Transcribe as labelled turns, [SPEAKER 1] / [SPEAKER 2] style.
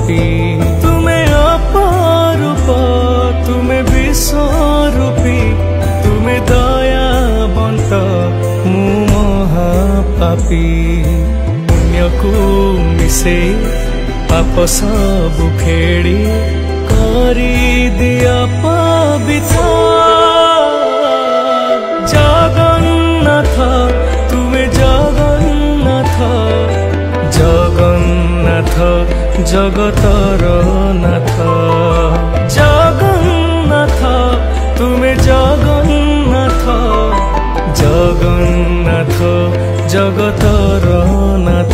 [SPEAKER 1] पापी। तुमे अपरूप तुमे विश्वरूपी, तुमे दयावंत मु महापापी। पुण्य को मिसे पाप सब खेड़ी करी दिया पवित्र। जगन्नाथ तुमे जगन्नाथ, जगन्नाथ जगतर नाथ। जगन्नाथ तुमे जगन्नाथ, जगन्नाथ जगतर नाथ।